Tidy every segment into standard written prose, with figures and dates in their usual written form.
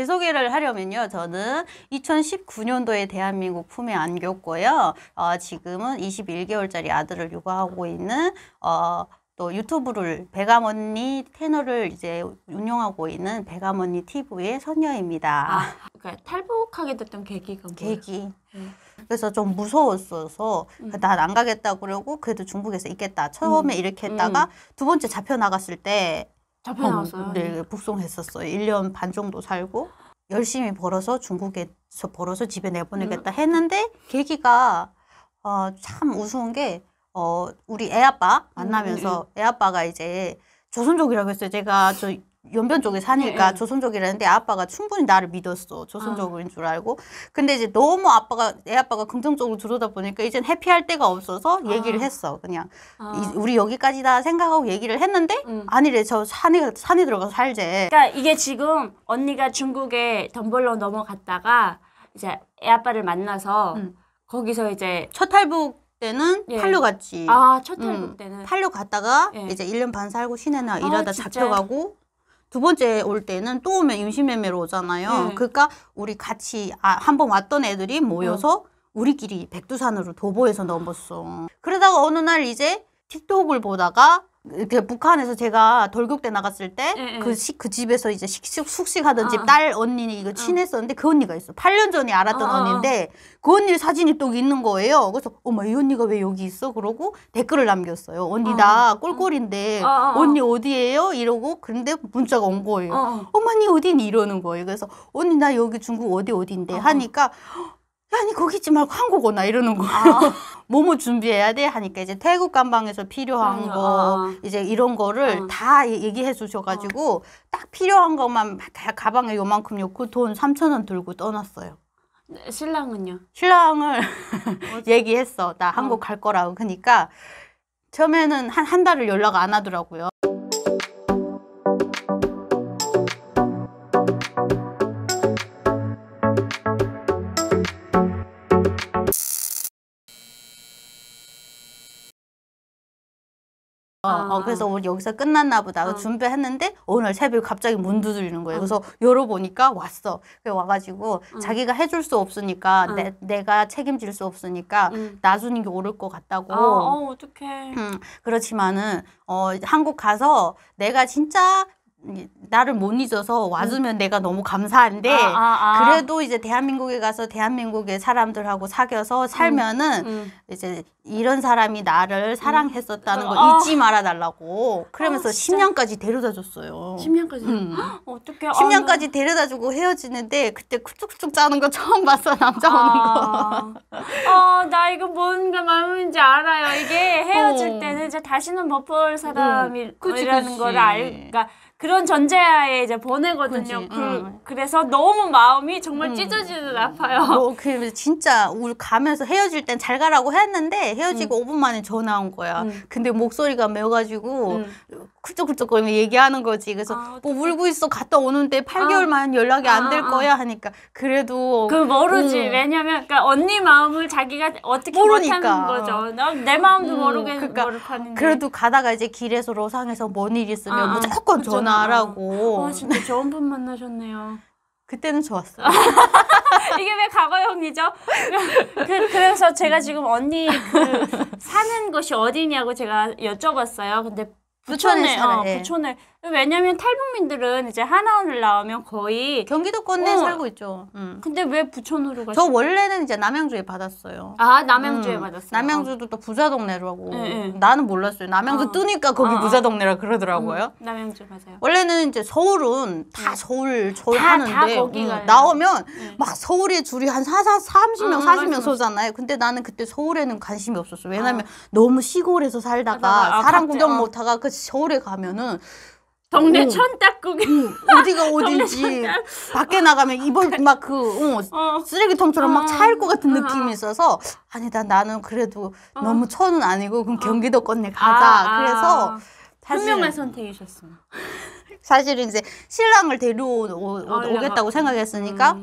제 소개를 하려면요. 저는 2019년도에 대한민국 품에 안겼고요. 지금은 21개월짜리 아들을 육아하고 있는 또 유튜브를 배감언니 채널을 이제 운영하고 있는 배감언니 TV의 선녀입니다. 그러니까 탈북하게 됐던 계기가 뭐예요? 계기. 그래서 좀 무서웠어서 난 안 가겠다 그러고 그래도 중국에서 있겠다. 처음에 이렇게 했다가 두 번째 잡혀 나갔을 때 잡혀나왔어요? 네, 북송했었어요. 1년 반 정도 살고 열심히 벌어서 중국에서 벌어서 집에 내보내겠다 했는데 계기가 참 우스운 게 우리 애아빠 만나면서 애아빠가 이제 조선족이라고 했어요. 제가 저 연변 쪽에 사니까 조선족이라는데 아빠가 충분히 나를 믿었어. 조선족인 줄 알고. 근데 이제 너무 애아빠가 긍정적으로 들어다 보니까 이젠 해피할 데가 없어서 얘기를 했어. 그냥 우리 여기까지다 생각하고 얘기를 했는데 아니래. 저 산에 들어가서 살재. 그러니까 이게 지금 언니가 중국에 돈 벌러 넘어갔다가 이제 애아빠를 만나서 거기서 이제 첫 탈북 때는 팔려 갔지. 첫 탈북 때는 팔려 갔다가 이제 1년 반 살고 시내나 일하다 잡혀가고 두 번째 올 때는 또 오면 임신매매로 오잖아요. 그러니까 우리 같이 한 번 왔던 애들이 모여서 우리끼리 백두산으로 도보해서 넘었어. 그러다가 어느 날 이제 틱톡을 보다가 이렇게 북한에서 제가 돌격대 나갔을 때 그 집에서 이제 숙식하던 집 딸 언니 이거 친했었는데 그 언니가 있어. 8년 전에 알았던 언니인데 그 언니 사진이 또 있는 거예요. 그래서 어머 이 언니가 왜 여기 있어? 그러고 댓글을 남겼어요. 언니 나 꼴꼴인데 언니 어디예요? 이러고 그런데 문자가 온 거예요. 어머니 어디니? 이러는 거예요. 그래서 언니 나 여기 중국 어디인데 하니까 아니 거기 있지 말고 한국 오나 이러는 거예요. 뭐뭐 준비해야 돼? 하니까 이제 태국 감방에서 필요한 거 이제 이런 거를 다 얘기해 주셔가지고 딱 필요한 것만 다 가방에 요만큼 넣고 돈 3,000원 들고 떠났어요. 신랑은요? 신랑을 얘기했어. 나 한국 갈 거라고. 그러니까 처음에는 한 달을 연락 안 하더라고요. 그래서 우리 여기서 끝났나 보다 준비했는데 오늘 새벽 갑자기 문 두드리는 거예요. 그래서 열어보니까 왔어. 그래 와가지고 자기가 해줄 수 없으니까 내가 책임질 수 없으니까 놔주는 게 옳을 것 같다고. 어떡해. 그렇지만은 한국 가서 내가 진짜 나를 못 잊어서 와주면 내가 너무 감사한데 그래도 이제 대한민국에 가서 대한민국의 사람들하고 사귀어서 살면은 이제 이런 사람이 나를 사랑했었다는 거 잊지 말아달라고 그러면서 10년까지 데려다 줬어요. 10년까지? 어떡해. 10년까지 데려다 주고 헤어지는데 그때 쿡쿡쿡 짜는 거 처음 봤어. 남자 오는 거. 나 이거 뭔가 마음인지 알아요. 이게 헤어질 때는 이제 다시는 못 볼 사람이라는 거를 그러니까 그런 전제하에 이제 보내거든요. 그래서 너무 마음이 정말 찢어지듯 아파요. 진짜 우리 가면서 헤어질 땐 잘 가라고 했는데 헤어지고 5분 만에 전화 온 거야. 근데 목소리가 매워가지고 쿨쩍쿨쩍거리며 얘기하는 거지. 그래서 뭐 울고 있어. 갔다 오는데 8개월 만 연락이 안 될 거야 하니까 그래도 모르지. 왜냐면 그러니까 언니 마음을 자기가 어떻게 못하는 거죠. 내 마음도 모르겠는데. 그래도 가다가 이제 길에서 로상에서 뭔 일 있으면 무조건 전화하라고. 진짜 좋은 분 만나셨네요. 그때는 좋았어요. 이게 왜 과거형이죠? 그래서 제가 지금 언니 사는 곳이 어디냐고 제가 여쭤봤어요. 근데 부천에 부천에. 왜냐면 탈북민들은 이제 하나원을 나오면 거의 경기도권 내에 살고 있죠. 근데 왜 부천으로 가시죠? 저 원래는 이제 남양주에 받았어요. 남양주에 받았어요. 남양주도 또 부자 동네라고. 나는 몰랐어요. 남양주 뜨니까 거기 부자 동네라 그러더라고요. 남양주 맞아요. 원래는 이제 서울은 다 서울 하는데 나오면 막 서울에 줄이 한 30명 40명 서잖아요. 근데 나는 그때 서울에는 관심이 없었어요. 왜냐면 너무 시골에서 살다가 사람 구경 못하가 그 서울에 가면은 동네 천딱국이 어디가 어딘지 밖에 나가면 이벌 막 쓰레기통처럼 막 차일 것 같은 느낌이 있어서 아니다 나는 그래도 너무 천은 아니고 그럼 경기도권 내 가자. 그래서 현명한 선택이셨어. 사실은 이제 신랑을 데려오겠다고 생각했으니까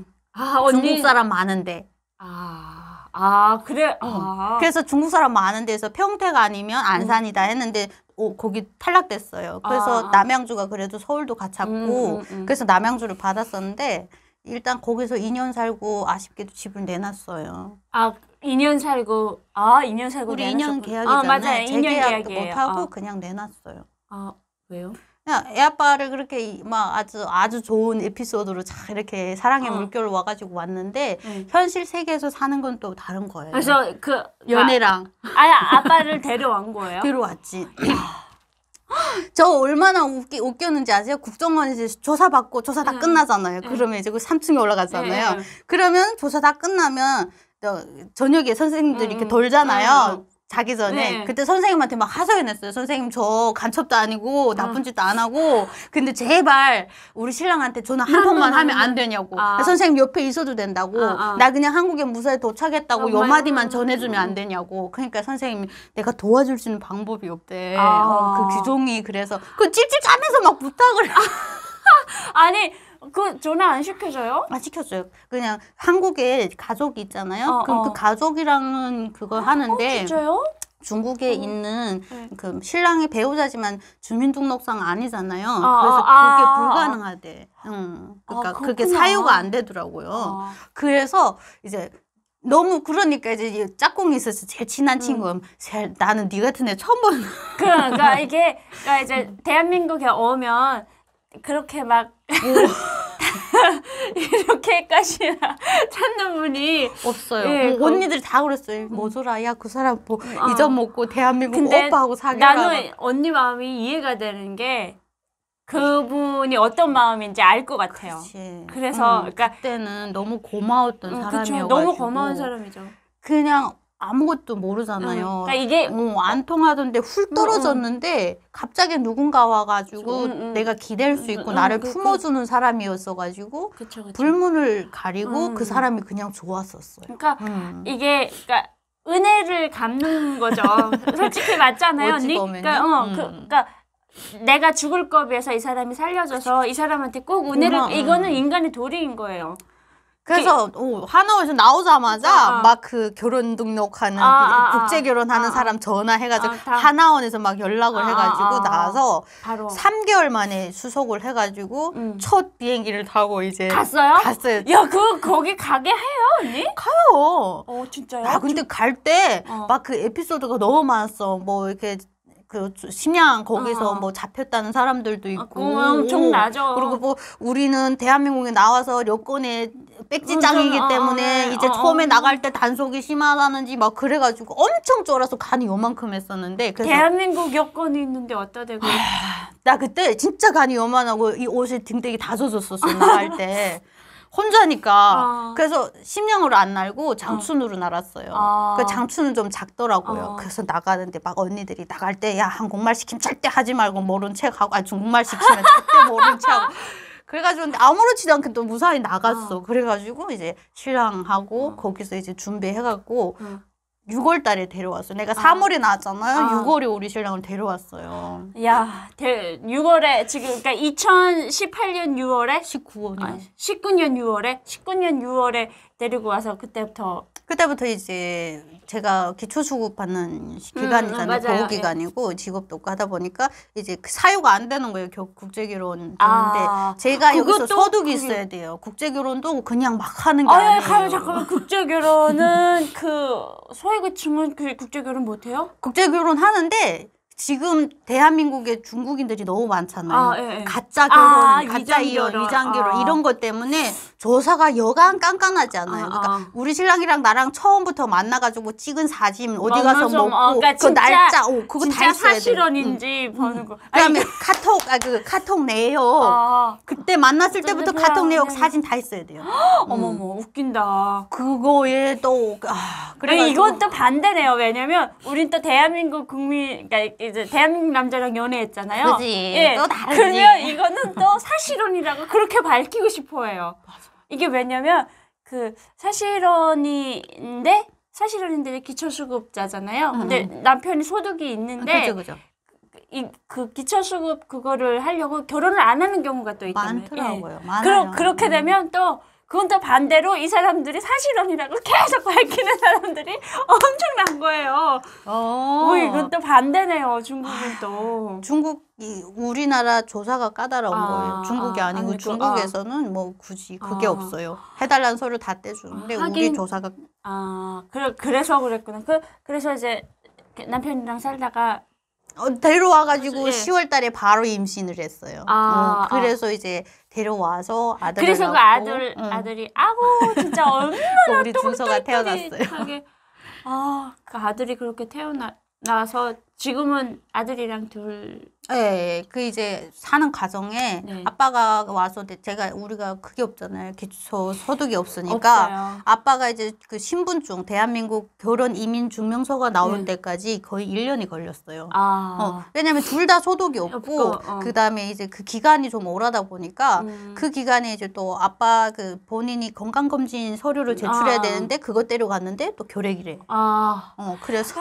중국 사람 많은데 그래? 그래서 중국 사람 많은 데서 평택 아니면 안산이다 했는데 거기 탈락됐어요. 그래서 남양주가 그래도 서울도 가깝고 그래서 남양주를 받았었는데 일단 거기서 2년 살고 아쉽게도 집을 내놨어요. 아, 2년 살고 2년 내놨었구나. 계약이잖아요. 맞아요. 2년 재계약도 계약이에요. 못하고 그냥 내놨어요. 아, 왜요? 그냥 애 아빠를 그렇게 막 아주 좋은 에피소드로 잘 이렇게 사랑의 물결로 와가지고 왔는데 현실 세계에서 사는 건 또 다른 거예요. 그래서 연애랑 아빠를 데려온 거예요? 들어왔지. 저 얼마나 웃겼는지 아세요? 국정원에서 조사받고 조사 다 끝나잖아요. 그러면 이제 그 3층에 올라가잖아요. 그러면 조사 다 끝나면 저녁에 선생님들이 이렇게 돌잖아요. 자기 전에. 그때 선생님한테 막 하소연했어요. 선생님 저 간첩도 아니고 나쁜 짓도 안 하고 근데 제발 우리 신랑한테 전화 한 통만 하면 안 되냐고. 선생님 옆에 있어도 된다고. 나 그냥 한국에 무사히 도착했다고 요 마디만 전해주면 안 되냐고. 그러니까 선생님이 내가 도와줄 수 있는 방법이 없대. 그 규정이 그래서 그 찔찔 짜면서 막 부탁을 아니 그 전화 안 시켜줘요? 시켰어요. 그냥 한국에 가족이 있잖아요. 그럼 그 가족이랑은 그거 하는데 진짜요? 중국에 있는 그 신랑의 배우자지만 주민등록상 아니잖아요. 그래서 그게 불가능하대. 그러니까 그게 사유가 안 되더라고요. 그래서 이제 너무 그러니까 이제 짝꿍이 있어서 제일 친한 친구. 나는 네 같은 애 처음 보는. 그러니까 이제 대한민국에 오면 그렇게 막 이렇게까지 찾는 분이 없어요. 예, 언니들이 다 그랬어요. 뭐더라, 야 그 사람 뭐 잊어먹고 대한민국 오빠하고 사귀라. 나는 언니 마음이 이해가 되는 게 그분이 어떤 마음인지 알 것 같아요. 그치. 그래서 그러니까 그때는 너무 고마웠던 사람이어가지고 너무 고마운 사람이죠. 그냥 아무것도 모르잖아요. 그러니까 이게 안 통하던데 훌 떨어졌는데 갑자기 누군가 와가지고 내가 기댈 수 있고 나를 품어주는 사람이었어가지고 그쵸. 불문을 가리고 그 사람이 그냥 좋았었어요. 그러니까 이게 그러니까 은혜를 갚는 거죠. 솔직히 맞잖아요, 언니. 그러니까 내가 죽을 겁에서 이 사람이 살려줘서 이 사람한테 꼭 은혜를 이거는 인간의 도리인 거예요. 그래서 하나원에서 나오자마자 막 그 결혼 등록하는 국제 결혼하는 사람 전화해가지고 하나원에서 막 연락을 해가지고 나와서 바로 3개월 만에 수속을 해가지고 첫 비행기를 타고 이제 갔어요? 갔어요. 야, 거기 가게 해요, 언니? 가요. 진짜요? 근데 갈 때 막 그 에피소드가 너무 많았어. 뭐 이렇게 그 심양 거기서 뭐 잡혔다는 사람들도 있고 엄청 나죠. 그리고 뭐 우리는 대한민국에 나와서 여권에 백지장이기 때문에 이제 처음에 나갈 때 단속이 심하다는지 막 그래가지고 엄청 쫄아서 간이 요만큼 했었는데 그래서 대한민국 여권이 있는데 어디다 대고 나 그때 진짜 간이 요만하고 이 옷에 등대기 다 젖었었어 나갈 때 혼자니까 그래서 심양으로 안 날고 장춘으로 날았어요. 그 장춘은 좀 작더라고요. 그래서 나가는데 막 언니들이 나갈 때 야 한국말 시키면 절대 하지 말고 모른 척하고 중국말 시키면 절대 모른 척하고 그래가지고 근데 아무렇지도 않게 또 무사히 나갔어. 그래가지고 이제 신랑하고 거기서 이제 준비해갖고 6월 달에 데려왔어요. 내가 3월에 나왔잖아요. 6월에 우리 신랑을 데려왔어요. 야, 6월에 지금 그러니까 2018년 6월에 19년. 19년 6월에 데리고 와서 그때부터 이제 제가 기초수급 받는 기간이잖아요. 보호 기간이고 직업도 없고 하다 보니까 이제 사유가 안 되는 거예요. 국제결혼 되는데 제가 여기서 소득이 있어야 돼요. 국제결혼도 그냥 막 하는 게 아니에요. 잠깐만 국제결혼은 그 소외계층은 국제결혼 못해요? 국제결혼 하는데 지금 대한민국에 중국인들이 너무 많잖아요. 예. 가짜 결혼, 가짜 위장 이혼, 위장 결혼 이런 것 때문에 조사가 여간 깐깐하지 않아요. 그러니까 우리 신랑이랑 나랑 처음부터 만나가지고 찍은 사진 어디 가서 먹고 그러니까 그 날짜 그거 다 진짜 있어야 돼. 사실혼인지 보는 거. 그다음에 카톡 내역 그때 만났을 때부터 카톡 내역 사진 다 있어야 돼요. 어머머 웃긴다. 그거에 또 그래 이건 또 반대네요. 왜냐면 우린 또 대한민국 국민 그러니까 이제 대한민국 남자랑 연애했잖아요. 그지. 예. 또 다르지. 그러면 이거는 또 사실혼이라고 그렇게 밝히고 싶어해요. 이게 왜냐면 그 사실혼인데 기초수급자잖아요. 근데 남편이 소득이 있는데 그죠. 그 기초수급 그거를 하려고 결혼을 안 하는 경우가 또 있잖아요. 많더라고요. 예. 많아요. 그렇게 되면 또 그건 또 반대로 이 사람들이 사실혼이라고 계속 밝히는 사람들이 엄청난 거예요. 이건 또 반대네요. 중국은 또. 중국이 우리나라 조사가 까다로운 거예요. 중국이 아니고 중국에서는 뭐 굳이 그게 없어요. 해달라는 서류 다 떼주는데 우리 조사가 그래서 그랬구나. 그래서 이제 남편이랑 살다가 데려와가지고 10월 달에 바로 임신을 했어요. 그래서 이제 데려와서 아들을 그래서 낳고, 그 아들이 진짜 얼마나 우리 준서가 태어났어요. 그 아들이 그렇게 태어나서 지금은 아들이랑 둘. 네, 그 이제 사는 과정에 아빠가 와서 우리가 그게 없잖아요. 기초 소득이 없으니까 없어요. 아빠가 이제 그 신분증 대한민국 결혼 이민 증명서가 나올 때까지 거의 1년이 걸렸어요. 왜냐면 둘 다 소득이 없고 그다음에 이제 그 기간이 좀 오래다 보니까 그 기간에 이제 또 아빠 그 본인이 건강검진 서류를 제출해야 되는데 그것 데려갔는데 또 결핵이래. 그래서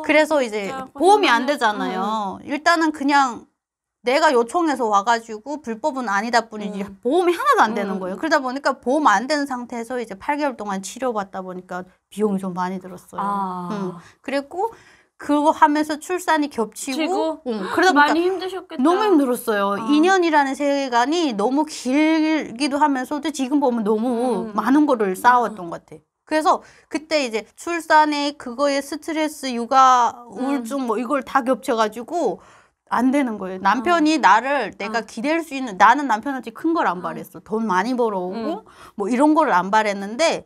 그래서 이제 보험이 안 되잖아요. 일단은 그냥 내가 요청해서 와가지고 불법은 아니다 뿐이지 보험이 하나도 안 되는 거예요. 그러다 보니까 보험 안 되는 상태에서 이제 8개월 동안 치료받다 보니까 비용이 좀 많이 들었어요. 그랬고 그거 하면서 출산이 겹치고 그러다 보니까 많이 힘드셨겠다. 너무 힘들었어요. 2년이라는 세간이 너무 길기도 하면서도 지금 보면 너무 많은 거를 쌓아왔던 것 같아. 그래서 그때 이제 출산에 그거에 스트레스, 육아, 우울증 뭐 이걸 다 겹쳐가지고 안 되는 거예요. 남편이 나를 내가 기댈 수 있는, 나는 남편한테 큰 걸 안 바랬어. 돈 많이 벌어오고 뭐 이런 거를 안 바랬는데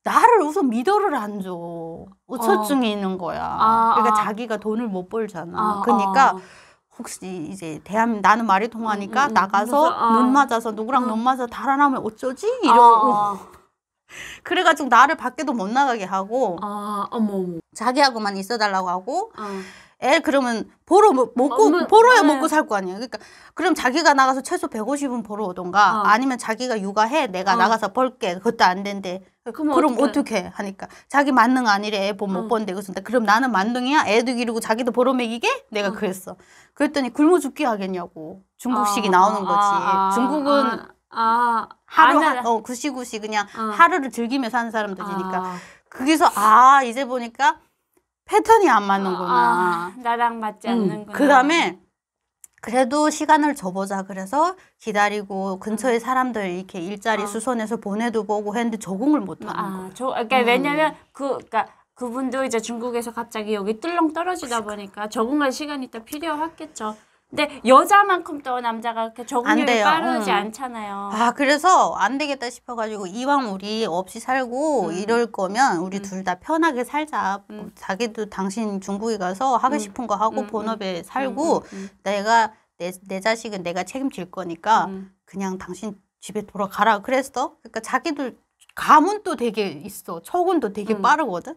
나를 우선 믿어를 안 줘. 우처증이 있는 거야. 그러니까 자기가 돈을 못 벌잖아. 그러니까 혹시 이제 나는 말이 통하니까 나가서 눈 맞아서 누구랑 눈 맞아서 달아나면 어쩌지? 이러고 그래가지고 나를 밖에도 못 나가게 하고 자기하고만 있어달라고 하고 애 그러면 벌어야 먹고 살 거 아니에요. 그러니까 그럼 자기가 나가서 최소 150은 벌어오던가 아니면 자기가 육아해 내가 나가서 벌게 그것도 안 된대. 그럼 어떻게 하니까 자기 만능 아니래 애 못 번대. 그래서 그럼 나는 만능이야 애도 기르고 자기도 벌어 먹이게? 내가 그랬어. 그랬더니 굶어 죽게 하겠냐고. 중국식이 나오는 거지. 중국은 구시구시 그냥 하루를 즐기면서 사는 사람들이니까 거기서 이제 보니까 패턴이 안 맞는구나. 나랑 맞지 않는구나. 그 다음에 그래도 시간을 줘보자 그래서 기다리고 근처에 사람들 이렇게 일자리 수선해서 보내도 보고 했는데 적응을 못 하는 거예요. 그러니까 왜냐면 그러니까 그분도 이제 중국에서 갑자기 여기 뜰렁 떨어지다 보니까 적응할 시간이 또 필요했겠죠. 근데 여자만큼 또 남자가 그렇게 적응력이 빠르지 않잖아요. 그래서 안 되겠다 싶어가지고 이왕 우리 없이 살고 이럴 거면 우리 둘 다 편하게 살자. 자기도 당신 중국에 가서 하고 싶은 거 하고 본업에 살고 내가 내 자식은 내가 책임질 거니까 그냥 당신 집에 돌아가라 그랬어. 그러니까 자기들 감은 또 되게 있어. 척은도 되게 빠르거든.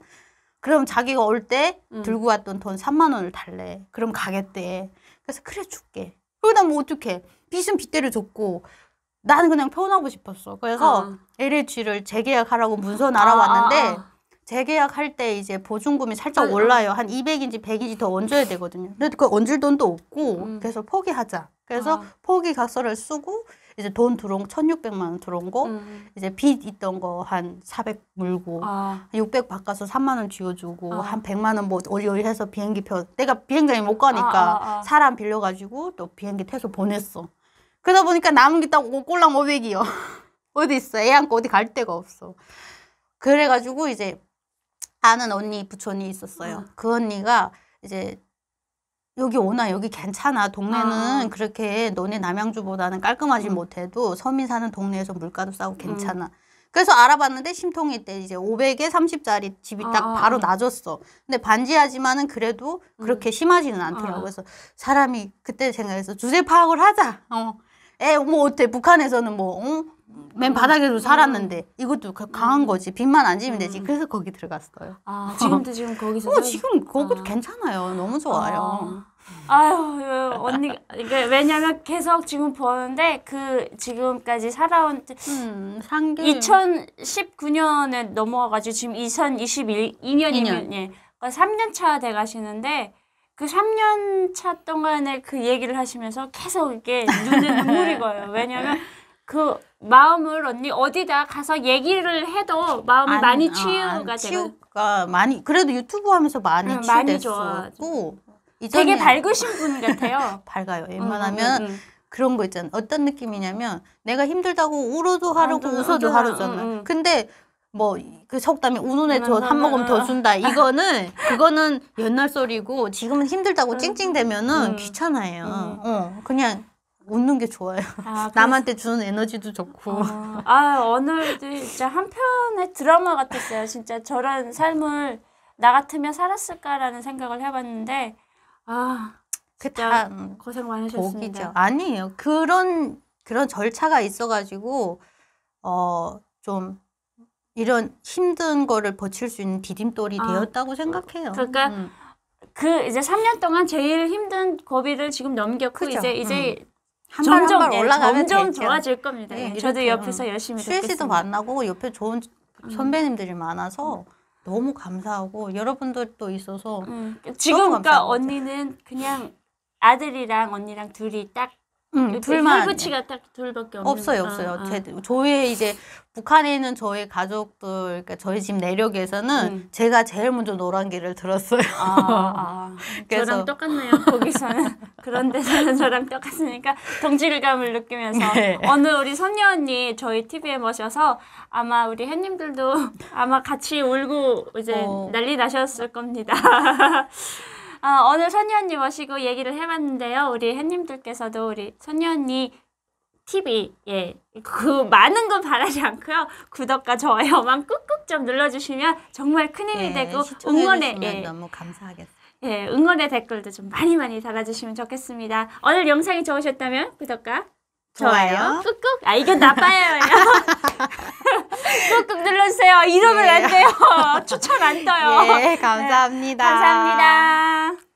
그럼 자기가 올 때 들고 왔던 돈 3만 원을 달래. 그럼 가겠대. 그래서 그래 줄게. 그러다 뭐 어떡해. 빚은 빚대로 줬고 나는 그냥 편하고 싶었어. 그래서 LH를 재계약하라고 문서 날아왔는데 재계약할 때 이제 보증금이 살짝 올라요. 한 200인지 100인지 더 얹어야 되거든요. 근데 그 얹을 돈도 없고 그래서 포기하자. 그래서 포기 각서를 쓰고 이제 돈 들어온 거 1,600만 원 들어온 거 이제 빚 있던 거 한 400 물고 600 바꿔서 3만 원 쥐어주고 한 100만 원 뭐 어디 해서 비행기 표 내가 비행장에 못 가니까 사람 빌려가지고 또 비행기 태서 보냈어. 그러다 보니까 남은 게 딱 꼴랑 500이요. 어디 있어? 애 안고 어디 갈 데가 없어. 그래가지고 이제 아는 언니 부촌이 있었어요. 그 언니가 이제 여기 오나 여기 괜찮아. 동네는 그렇게 너네 남양주보다는 깔끔하지 못해도 서민 사는 동네에서 물가도 싸고 괜찮아. 그래서 알아봤는데 심통이 때 이제 500에 30짜리 집이 딱 바로 낮았어. 근데 반지하지만은 그래도 그렇게 심하지는 않더라고. 그래서 사람이 그때 생각해서 주제 파악을 하자. 뭐 어때? 북한에서는 맨 바닥에도 살았는데 이것도 강한 거지. 빚만 안 지면 되지. 그래서 거기 들어갔어요. 지금도 지금 거기서 지금 거기도 괜찮아요. 너무 좋아요. 아유 언니 이게 왜냐면 계속 지금 보는데 그 지금까지 살아온 2019년에 넘어와가지고 지금 2022년이면 예, 그러니까 3년 차 돼 가시는데 그 3년 차 동안에 그 얘기를 하시면서 계속 이렇게 눈물이 고요. 왜냐면 그 마음을 언니 어디다 가서 얘기를 해도 마음이 많이 치유가 되고 치유가 많이 그래도 유튜브 하면서 많이 많이 치유됐었고 되게 밝으신 분 같아요. 밝아요. 웬만하면 그런 거 있잖아. 어떤 느낌이냐면 내가 힘들다고 울어도 하루고 웃어도 하루잖아. 근데 뭐 그 속담에 우는 애 한 모금 더 준다. 그거는 옛날 소리고 지금은 힘들다고 찡찡대면은 귀찮아요. 그냥 웃는 게 좋아요. 남한테 주는 에너지도 좋고. 오늘도 진짜 한 편의 드라마 같았어요. 진짜 저런 삶을 나 같으면 살았을까라는 생각을 해봤는데 진짜 고생 많으셨습니다. 복이죠. 아니에요. 그런 절차가 있어가지고 좀 이런 힘든 거를 버틸 수 있는 디딤돌이 되었다고 생각해요. 그러니까 그 이제 3년 동안 제일 힘든 고비를 지금 넘겼고 그죠? 이제 점점 올라가면 점점 되죠. 좋아질 겁니다. 저도 옆에서 열심히 수혜 씨도 듣겠습니다. 만나고 옆에 좋은 선배님들이 많아서 너무 감사하고 여러분들도 있어서 지금 너무 그러니까 감사하죠. 언니는 그냥 아들이랑 언니랑 둘이 딱 둘만 혈부치가 딱 둘밖에 없는 없어요. 저의 이제 북한에 있는 저의 가족들, 그러니까 저희 집 내력에서는 제가 제일 먼저 노란기를 들었어요. 그래서 저랑 똑같네요. 거기서는 그런 데서는 저랑 똑같으니까 동질감을 느끼면서 오늘 우리 선녀 언니 저희 TV에 모셔서 아마 우리 햇님들도 아마 같이 울고 이제 난리 나셨을 겁니다. 오늘 선녀 언니 모시고 얘기를 해봤는데요. 우리 햇님들께서도 우리 선녀 언니 TV 그 많은 건 바라지 않고요. 구독과 좋아요만 꾹꾹 좀 눌러주시면 정말 큰 힘이 되고 응원의 너무 감사하겠어요. 응원의 댓글도 좀 많이 달아주시면 좋겠습니다. 오늘 영상이 좋으셨다면 구독과 좋아요 꾹꾹 이건 나빠요. 꾹꾹 눌러주세요. 이러면 안 돼요. 추천 안 떠요. 감사합니다. 감사합니다.